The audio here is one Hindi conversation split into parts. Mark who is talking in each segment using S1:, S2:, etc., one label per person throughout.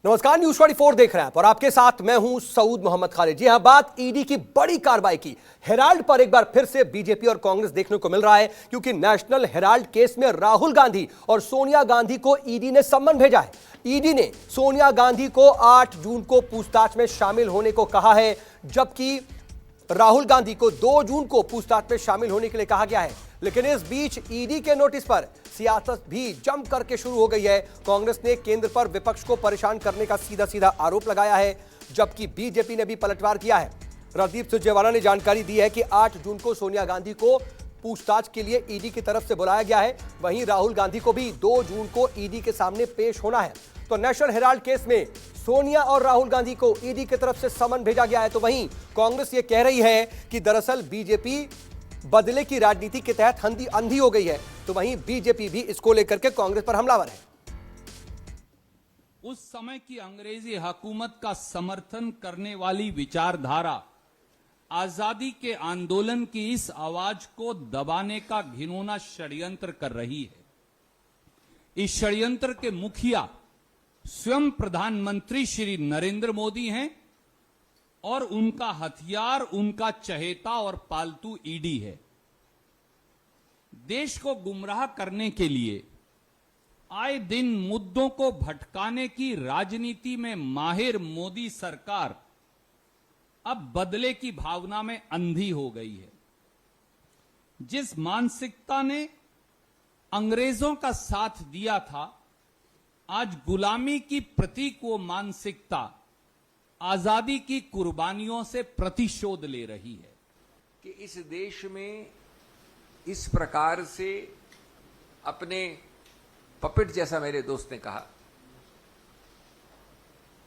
S1: नमस्कार, न्यूज 24 देख रहे हैं आप और आपके साथ मैं हूं सऊद मोहम्मद खालिद। जी हां, बात ईडी की बड़ी कार्रवाई की। हेराल्ड पर एक बार फिर से बीजेपी और कांग्रेस देखने को मिल रहा है, क्योंकि नेशनल हेराल्ड केस में राहुल गांधी और सोनिया गांधी को ईडी ने सम्मन भेजा है। ईडी ने सोनिया गांधी को 8 जून को पूछताछ में शामिल होने को कहा है, जबकि राहुल गांधी को 2 जून को पूछताछ में शामिल होने के लिए कहा गया है। लेकिन इस बीच ईडी के नोटिस पर सियासत भी जम करके शुरू हो गई है। कांग्रेस ने केंद्र पर विपक्ष को परेशान करने का सीधा सीधा आरोप लगाया है, जबकि बीजेपी ने भी पलटवार किया है। रणदीप सुरजेवाला ने जानकारी दी है कि 8 जून को सोनिया गांधी को पूछताछ के लिए ईडी की तरफ से बुलाया गया है। वहीं राहुल गांधी को भी 2 जून को ईडी के सामने पेश होना है। तो नेशनल हेराल्ड केस में सोनिया और राहुल गांधी को ईडी की तरफ से समन भेजा गया है। तो वहीं कांग्रेस ये कह रही है कि दरअसल बीजेपी बदले की राजनीति के तहत अंधी हो गई है। तो वहीं बीजेपी भी इसको लेकर के कांग्रेस पर हमलावर है।
S2: उस समय की अंग्रेजी हुकूमत का समर्थन करने वाली विचारधारा आजादी के आंदोलन की इस आवाज को दबाने का घिनौना षड्यंत्र कर रही है। इस षड्यंत्र के मुखिया स्वयं प्रधानमंत्री श्री नरेंद्र मोदी हैं और उनका हथियार उनका चहेता और पालतू ईडी है। देश को गुमराह करने के लिए आए दिन मुद्दों को भटकाने की राजनीति में माहिर मोदी सरकार अब बदले की भावना में अंधी हो गई है। जिस मानसिकता ने अंग्रेजों का साथ दिया था, आज गुलामी की प्रतीक वो मानसिकता आजादी की कुर्बानियों से प्रतिशोध ले रही है
S3: कि इस देश में इस प्रकार से अपने पपेट, जैसा मेरे दोस्त ने कहा,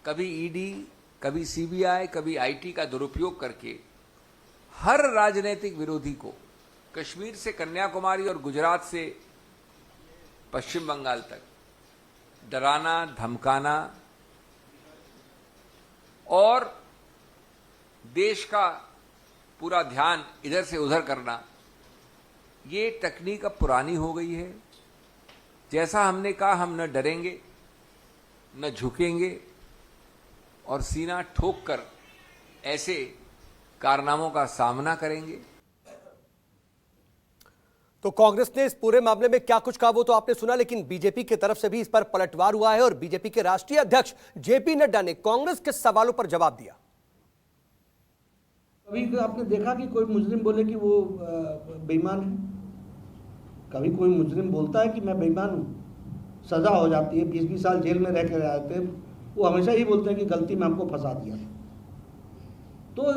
S3: कभी ईडी, कभी सीबीआई, कभी आईटी का दुरुपयोग करके हर राजनीतिक विरोधी को कश्मीर से कन्याकुमारी और गुजरात से पश्चिम बंगाल तक डराना, धमकाना और देश का पूरा ध्यान इधर से उधर करना, ये तकनीक अब पुरानी हो गई है। जैसा हमने कहा, हम न डरेंगे न झुकेंगे और सीना ठोक कर ऐसे कारनामों का सामना करेंगे।
S1: तो कांग्रेस ने इस पूरे मामले में क्या कुछ कहा वो तो आपने सुना, लेकिन बीजेपी की तरफ से भी इस पर पलटवार हुआ है और बीजेपी के राष्ट्रीय अध्यक्ष जेपी नड्डा ने कांग्रेस के सवालों पर जवाब दिया।
S4: कभी आपने देखा कि कोई मुजरिम बोले कि वो बेईमान है? कभी कोई मुजरिम बोलता है कि मैं बेईमान हूं, सजा हो जाती है, 20-20 साल जेल में रह कर आते हैं, वो हमेशा ही बोलते हैं कि गलती में हमको फंसा दिया। तो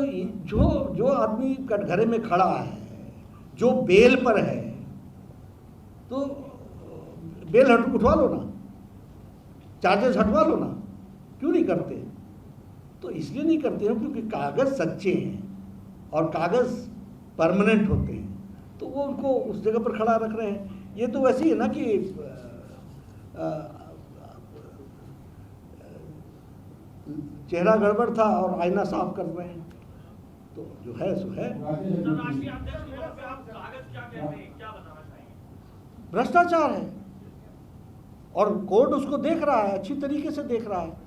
S4: जो आदमी कटघरे में खड़ा है, जो बेल पर है, तो बेल उठवा लो ना, चार्जेस हटवा लो ना। क्यों नहीं करते? तो इसलिए नहीं करते हैं क्योंकि कागज सच्चे हैं और कागज परमानेंट होते हैं, तो वो उनको उस जगह पर खड़ा रख रहे हैं। ये तो वैसे ही है ना कि चेहरा गड़बड़ था और आईना साफ कर रहे हैं, तो जो है सो है। भ्रष्टाचार है और कोर्ट उसको देख रहा है, अच्छी तरीके से देख रहा है।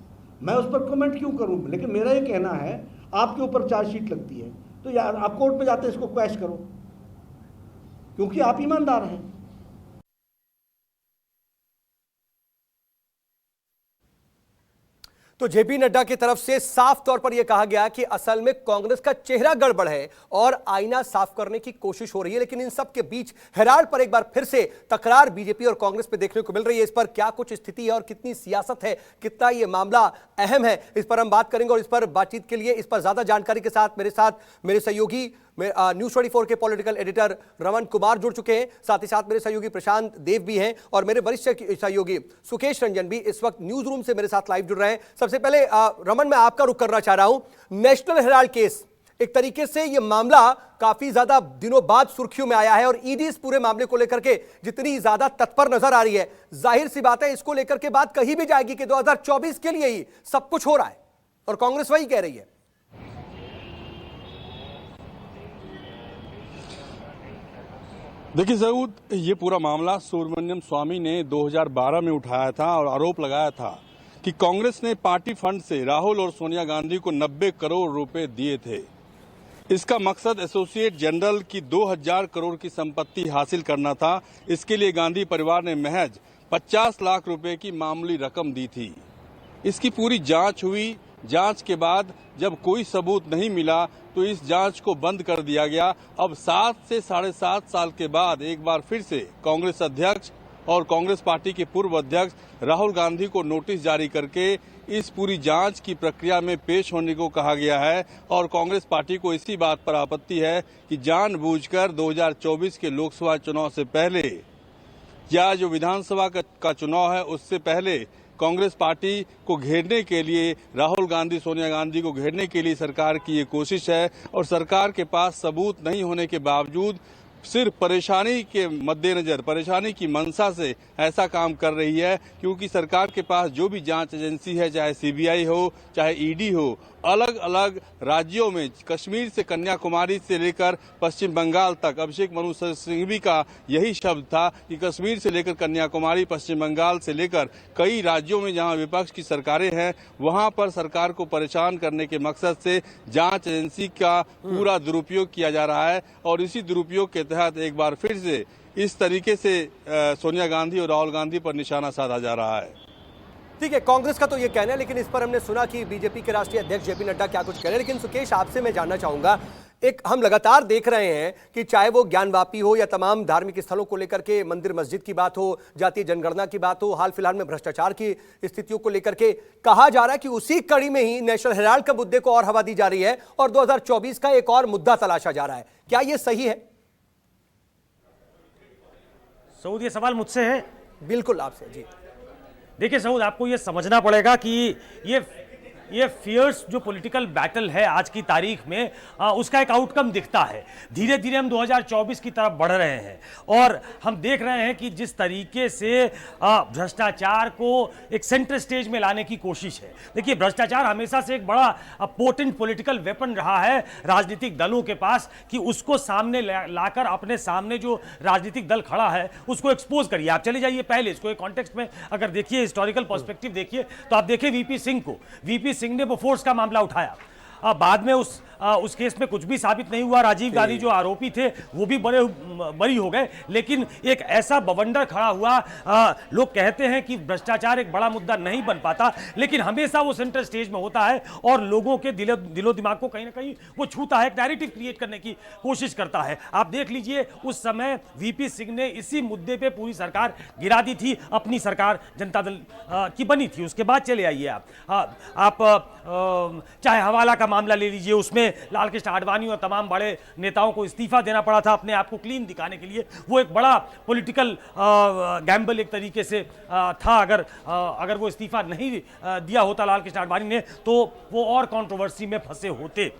S4: मैं उस पर कमेंट क्यों करूं? लेकिन मेरा ये कहना है, आपके ऊपर चार्जशीट लगती है तो यार आप कोर्ट पे जाते इसको क्वैश करो, क्योंकि आप ईमानदार हैं।
S1: तो जेपी नड्डा की तरफ से साफ तौर पर यह कहा गया कि असल में कांग्रेस का चेहरा गड़बड़ है और आईना साफ करने की कोशिश हो रही है। लेकिन इन सब के बीच हेराल्ड पर एक बार फिर से तकरार बीजेपी और कांग्रेस पे देखने को मिल रही है। इस पर क्या कुछ स्थिति है और कितनी सियासत है, कितना यह मामला अहम है, इस पर हम बात करेंगे। और इस पर बातचीत के लिए, इस पर ज्यादा जानकारी के साथ मेरे सहयोगी न्यूज 24 के पॉलिटिकल एडिटर रमन कुमार जुड़ चुके हैं। साथ ही साथ मेरे सहयोगी प्रशांत देव भी हैं और मेरे वरिष्ठ सहयोगी सुकेश रंजन भी इस वक्त न्यूज रूम से मेरे साथ लाइव जुड़ रहे हैं। सबसे पहले रमन, मैं आपका रुख करना चाह रहा हूं। नेशनल हेराल्ड केस, एक तरीके से यह मामला काफी ज्यादा दिनों बाद सुर्खियों में आया है और ईडी इस पूरे मामले को लेकर के जितनी ज्यादा तत्पर नजर आ रही है, जाहिर सी बात है इसको लेकर के बात कही भी जाएगी कि 2024 के लिए ही सब कुछ हो रहा है और कांग्रेस वही कह रही है।
S5: देखिए सऊद, ये पूरा मामला सुब्रमण्यम स्वामी ने 2012 में उठाया था और आरोप लगाया था कि कांग्रेस ने पार्टी फंड से राहुल और सोनिया गांधी को 90 करोड़ रुपए दिए थे। इसका मकसद एसोसिएट जनरल की 2000 करोड़ की संपत्ति हासिल करना था। इसके लिए गांधी परिवार ने महज 50 लाख रुपए की मामूली रकम दी थी। इसकी पूरी जांच हुई। जांच के बाद जब कोई सबूत नहीं मिला तो इस जांच को बंद कर दिया गया। अब 7 से 7.5 साल के बाद एक बार फिर से कांग्रेस अध्यक्ष और कांग्रेस पार्टी के पूर्व अध्यक्ष राहुल गांधी को नोटिस जारी करके इस पूरी जांच की प्रक्रिया में पेश होने को कहा गया है। और कांग्रेस पार्टी को इसी बात पर आपत्ति है कि जानबूझकर 2024 के लोकसभा चुनाव से पहले या जो विधानसभा का चुनाव है उससे पहले कांग्रेस पार्टी को घेरने के लिए, राहुल गांधी सोनिया गांधी को घेरने के लिए सरकार की ये कोशिश है। और सरकार के पास सबूत नहीं होने के बावजूद सिर्फ परेशानी के मद्देनजर, परेशानी की मंशा से ऐसा काम कर रही है, क्योंकि सरकार के पास जो भी जांच एजेंसी है, चाहे सीबीआई हो चाहे ईडी हो, अलग अलग राज्यों में कश्मीर से कन्याकुमारी से लेकर पश्चिम बंगाल तक, अभिषेक मनु सिंघवी का यही शब्द था कि कश्मीर से लेकर कन्याकुमारी, पश्चिम बंगाल से लेकर कई राज्यों में जहां विपक्ष की सरकारें हैं वहां पर सरकार को परेशान करने के मकसद से जांच एजेंसी का पूरा दुरुपयोग किया जा रहा है। और इसी दुरुपयोग के तहत एक बार फिर से इस तरीके से सोनिया गांधी और राहुल गांधी पर निशाना साधा जा रहा है।
S1: ठीक है, कांग्रेस का तो ये कहना है, लेकिन इस पर हमने सुना कि बीजेपी के राष्ट्रीय अध्यक्ष जेपी नड्डा क्या कुछ कह रहे हैं। लेकिन सुकेश, आपसे मैं जानना चाहूंगा, एक हम लगातार देख रहे हैं कि चाहे वो ज्ञानवापी हो या तमाम धार्मिक स्थलों को लेकर के, मंदिर मस्जिद की बात हो, जातीय जनगणना की बात हो, हाल फिलहाल में भ्रष्टाचार की स्थितियों को लेकर के कहा जा रहा है कि उसी कड़ी में ही नेशनल हेराल्ड के मुद्दे को और हवा दी जा रही है और 2024 का एक और मुद्दा तलाशा जा रहा है। क्या यह सही है?
S6: सऊद, ये सवाल मुझसे है?
S1: बिल्कुल आपसे। जी
S6: देखिए सऊद, आपको ये समझना पड़ेगा कि ये फियर्स जो पॉलिटिकल बैटल है आज की तारीख में, उसका एक आउटकम दिखता है। धीरे धीरे हम 2024 की तरफ बढ़ रहे हैं और हम देख रहे हैं कि जिस तरीके से भ्रष्टाचार को एक सेंटर स्टेज में लाने की कोशिश है। देखिए, भ्रष्टाचार हमेशा से एक बड़ा पोटेंट पॉलिटिकल वेपन रहा है राजनीतिक दलों के पास कि उसको सामने लाकर अपने सामने जो राजनीतिक दल खड़ा है उसको एक्सपोज करिए। आप चले जाइए पहले इसको एक कॉन्टेक्स्ट में अगर देखिए, हिस्टोरिकल पर्सपेक्टिव देखिए, तो आप देखिए वीपी सिंह को, वीपी सिंह ने बोफोर्स का मामला उठाया। बाद में उस केस में कुछ भी साबित नहीं हुआ। राजीव गांधी जो आरोपी थे वो भी बरी हो गए, लेकिन एक ऐसा बवंडर खड़ा हुआ। लोग कहते हैं कि भ्रष्टाचार एक बड़ा मुद्दा नहीं बन पाता, लेकिन हमेशा वो सेंटर स्टेज में होता है और लोगों के दिलो दिमाग को कहीं ना कहीं वो छूता है, एक नैरेटिव क्रिएट करने की कोशिश करता है। आप देख लीजिए, उस समय वीपी सिंह ने इसी मुद्दे पे पूरी सरकार गिरा दी थी। अपनी सरकार जनता दल की बनी थी। उसके बाद चले आइए आप चाहे हवाला का मामला ले लीजिए, उसमें लाल कृष्ण आडवाणी और तमाम बड़े नेताओं को इस्तीफा देना पड़ा था अपने आप को क्लीन दिखाने के लिए। वो एक बड़ा पॉलिटिकल गैम्बल एक तरीके से था। अगर वो इस्तीफा नहीं दिया होता लाल कृष्ण आडवाणी ने, तो वो और कंट्रोवर्सी में फंसे होते।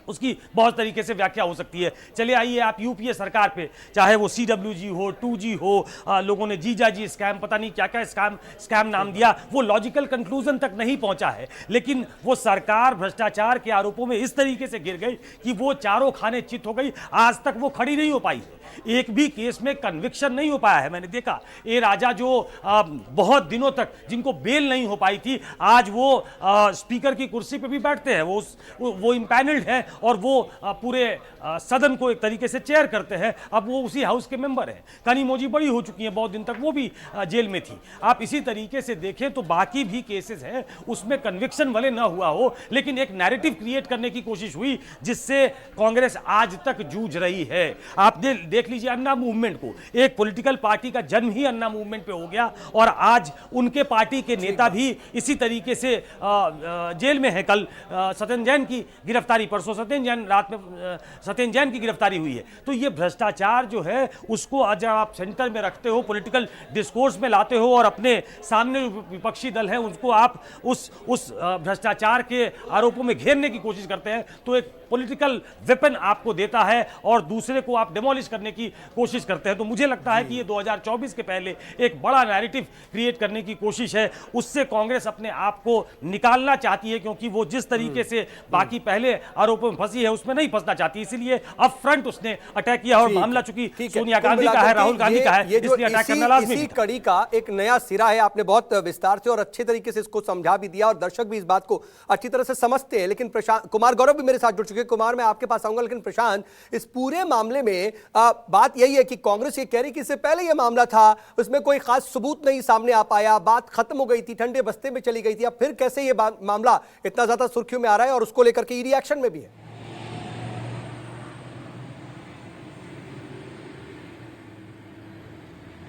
S6: उसकी बहुत तरीके से व्याख्या हो सकती है। चले आइए आप यूपीए सरकार पे, चाहे वो CWG हो, 2G हो, लोगों ने जीजाजी स्कैम, पता नहीं क्या क्या स्कैम नाम दिया, वो लॉजिकल कंक्लूजन तक नहीं पहुंचा है। लेकिन वो सरकार भ्रष्टाचार के आरोपों में इस तरीके से गिर गई कि वो चारों खाने चित हो गई। आज तक वो खड़ी नहीं हो पाई है, एक भी केस में कन्विक्शन नहीं हो पाया है। मैंने देखा ए राजा जो बहुत दिनों तक जिनको बेल नहीं हो पाई थी, आज वो स्पीकर की कुर्सी पे भी बैठते हैं। वो इम्पैनल्ड है और वो पूरे सदन को एक तरीके से चेयर करते हैं। अब वो उसी हाउस के मेंबर हैं। कनिमोझी बड़ी हो चुकी हैं, बहुत दिन तक वो भी जेल में थी। आप इसी तरीके से देखें तो बाकी भी केसेस हैं, उसमें कन्विक्शन भले ना हुआ हो, लेकिन एक नैरेटिव क्रिएट करने की कोशिश हुई जिससे कांग्रेस आज तक जूझ रही है। आप देख लीजिए अन्ना मूवमेंट को, एक पॉलिटिकल पार्टी का जन्म ही अन्ना मूवमेंट पे हो गया और आज उनके पार्टी के नेता भी इसी तरीके से जेल में है। कल सत्येंद्र जैन की गिरफ्तारी, परसों सत्येंद्र जैन, रात में सत्येंद्र जैन की गिरफ्तारी हुई है। तो ये भ्रष्टाचार जो है उसको आज आप सेंटर में रखते हो, पॉलिटिकल डिस्कोर्स में लाते हो और अपने सामने विपक्षी दल है उनको आप उस भ्रष्टाचार के आरोपों में घेरने की कोशिश करते हैं, तो एक पॉलिटिकल वेपन आपको देता है और दूसरे को आप डेमोलिश करने की कोशिश करते हैं। तो मुझे लगता है कि ये 2024 के पहले एक बड़ा नैरेटिव क्रिएट करने की कोशिश है, उससे कांग्रेस अपने आप को निकालना चाहती है, क्योंकि वो जिस तरीके से बाकी पहले आरोपों में फंसी है उसमें नहीं फंसना चाहती, इसीलिए अप फ्रंट उसने अटैक किया। और मामला चूंकि सोनिया गांधी का है, राहुल गांधी का है, इसलिए अटैक करना लाजमी
S1: इसी कड़ी का एक नया सिरा है। आपने बहुत विस्तार से और अच्छे तरीके से इसको समझा भी दिया और दर्शक भी इस बात को अच्छी तरह से समझते हैं। लेकिन प्रशांत कुमार गौरव भी मेरे साथ जुड़ चुके हैं। कुमार, मैं आपके पास आऊंगा, लेकिन प्रशांत, इस पूरे मामले में बात यही है कि कांग्रेस ये कह रही कि इससे पहले ये मामला था, उसमें कोई खास सबूत नहीं सामने आ पाया, बात खत्म हो गई थी, ठंडे बस्ते में चली गई थी। अब फिर कैसे ये मामला इतना ज्यादा सुर्खियों में आ रहा है और उसको लेकर के ईडी एक्शन में भी है?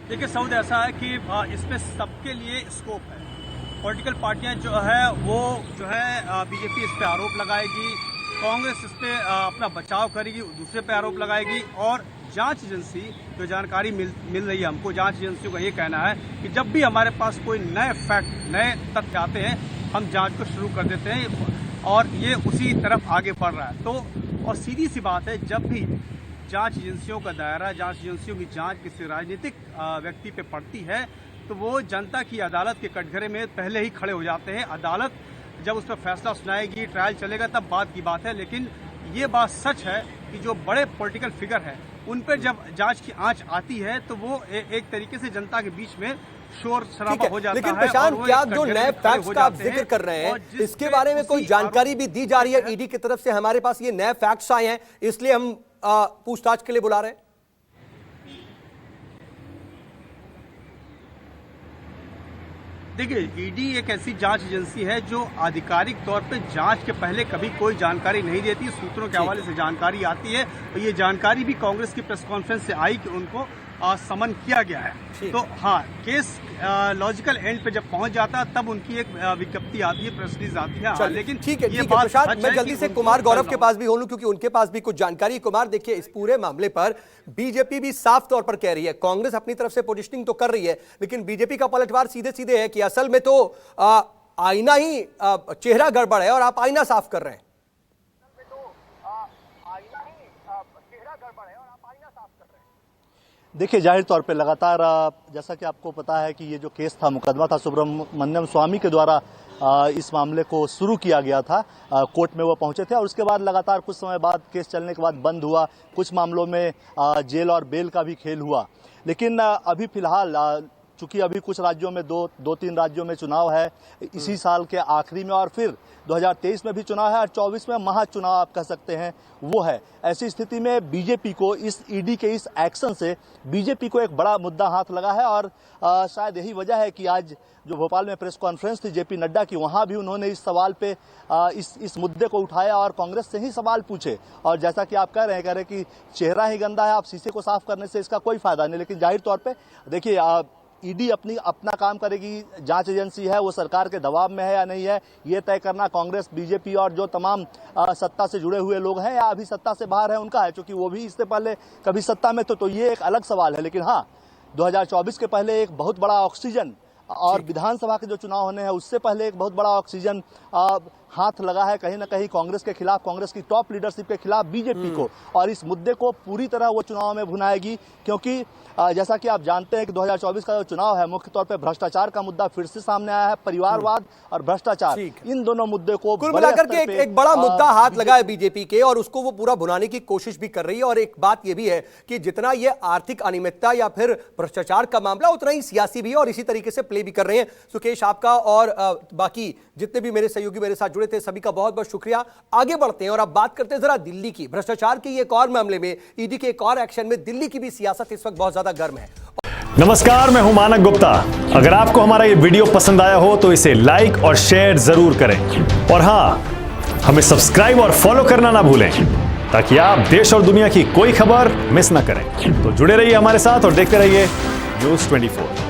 S7: देखिए सऊद, ऐसा है कि इसमें सबके लिए स्कोप है। पॉलिटिकल पार्टियां जो है वो जो है बीजेपी इस पे आरोप लगाएगी, कांग्रेस इस पे अपना बचाव करेगी, दूसरे पे आरोप लगाएगी। और जांच एजेंसी जो जानकारी मिल रही है हमको, जांच एजेंसियों का ये कहना है कि जब भी हमारे पास कोई नए फैक्ट, नए तथ्य आते हैं, हम जांच को शुरू कर देते हैं और ये उसी तरफ आगे बढ़ रहा है। तो और सीधी सी बात है, जब भी जांच एजेंसियों का दायरा, जांच एजेंसियों की जांच किसी राजनीतिक व्यक्ति पे पड़ती है तो वो जनता की अदालत के कटघरे में पहले ही खड़े हो जाते हैं। अदालत जब उस पर फैसला सुनाएगी, ट्रायल चलेगा, तब बात की बात है। लेकिन ये बात सच है कि जो बड़े पॉलिटिकल फिगर हैं उन पर जब जांच की आंच आती है तो वो एक तरीके से जनता के बीच में शोर शराबा हो जाता है।
S1: लेकिन प्रशांत, क्या जो नए फैक्ट्स का आप जिक्र कर रहे हैं, इसके बारे में कोई जानकारी भी दी जा रही है ईडी की तरफ से? हमारे पास ये नए फैक्ट्स आए हैं, इसलिए हम पूछताछ के लिए बुला रहे हैं।
S7: देखिए, ईडी एक ऐसी जांच एजेंसी है जो आधिकारिक तौर पे जांच के पहले कभी कोई जानकारी नहीं देती। सूत्रों के हवाले से जानकारी आती है और ये जानकारी भी कांग्रेस की प्रेस कॉन्फ्रेंस से आई कि उनको समन किया गया है। तो हाँ, केस लॉजिकल एंड पे जब पहुंच जाता है तब उनकी एक विज्ञप्ति आती है, प्रेस रिलीज आती है।
S1: लेकिन ठीक है प्रशांत, मैं जल्दी से कुमार गौरव के पास भी हो लूं क्योंकि उनके पास भी कुछ जानकारी। कुमार, देखिए, इस पूरे मामले पर बीजेपी भी साफ तौर पर कह रही है, कांग्रेस अपनी तरफ से पोजिशनिंग तो कर रही है, लेकिन बीजेपी का पलटवार सीधे सीधे है कि असल में तो आईना ही चेहरा गड़बड़ है और आप आईना साफ कर रहे हैं।
S8: देखिए, जाहिर तौर पे लगातार जैसा कि आपको पता है कि ये जो केस था, मुकदमा था, सुब्रमण्यम स्वामी के द्वारा इस मामले को शुरू किया गया था। कोर्ट में वो पहुंचे थे और उसके बाद लगातार कुछ समय बाद केस चलने के बाद बंद हुआ। कुछ मामलों में जेल और बेल का भी खेल हुआ। लेकिन अभी फिलहाल चूंकि अभी कुछ राज्यों में दो तीन राज्यों में चुनाव है इसी साल के आखिरी में, और फिर 2023 में भी चुनाव है और 24 में महाचुनाव आप कह सकते हैं वो है। ऐसी स्थिति में बीजेपी को इस ईडी के इस एक्शन से बीजेपी को एक बड़ा मुद्दा हाथ लगा है और शायद यही वजह है कि आज जो भोपाल में प्रेस कॉन्फ्रेंस थी जेपी नड्डा की, वहां भी उन्होंने इस सवाल पे इस मुद्दे को उठाया और कांग्रेस से ही सवाल पूछे। और जैसा कि आप कह रहे हैं कि चेहरा ही गंदा है, आप शीशे को साफ करने से इसका कोई फायदा नहीं। लेकिन जाहिर तौर पर देखिए, ईडी अपना काम करेगी, जांच एजेंसी है वो सरकार के दबाव में है या नहीं है, ये तय करना कांग्रेस, बीजेपी और जो तमाम सत्ता से जुड़े हुए लोग हैं या अभी सत्ता से बाहर है उनका है, क्योंकि वो भी इससे पहले कभी सत्ता में तो ये एक अलग सवाल है। लेकिन हाँ, 2024 के पहले एक बहुत बड़ा ऑक्सीजन और विधानसभा के जो चुनाव होने हैं उससे पहले एक बहुत बड़ा ऑक्सीजन हाथ लगा है कहीं ना कहीं कांग्रेस के खिलाफ, कांग्रेस की टॉप लीडरशिप के खिलाफ बीजेपी को, और इस मुद्दे को पूरी तरह वो चुनाव में भुनाएगी। क्योंकि जैसा कि आप जानते हैं कि 2024 का जो चुनाव है मुख्य तौर पे भ्रष्टाचार का मुद्दा फिर से सामने आया है। परिवारवाद और भ्रष्टाचार, इन दोनों मुद्दे को
S1: कुल मिलाकर के एक बड़ा मुद्दा हाथ लगा है बीजेपी के और उसको वो पूरा भुनाने की कोशिश भी कर रही है। और एक बात ये भी है कि जितना ये आर्थिक अनियमितता या फिर भ्रष्टाचार का मामला उतना ही सियासी भी है और इसी तरीके से प्ले भी कर रहे हैं। सुकेश, आपका और बाकी जितने भी मेरे सहयोगी मेरे साथ जुड़े थे सभी का बहुत बहुत शुक्रिया। आगे बढ़ते हैं और अब बात करते हैं जरा दिल्ली की। भ्रष्टाचार के एक और मामले में, ईडी के एक और एक्शन में दिल्ली की भी सियासत इस वक्त बहुत ज्यादा गर्म है।
S9: नमस्कार, मैं हूं मानक गुप्ता। अगर आपको हमारा ये वीडियो पसंद आया हो तो इसे लाइक और शेयर जरूर करें और हां, हमें सब्सक्राइब और फॉलो करना ना भूलें ताकि आप देश और दुनिया की कोई खबर मिस ना करें। तो जुड़े रहिए हमारे साथ और देखते रहिए न्यूज़ 24।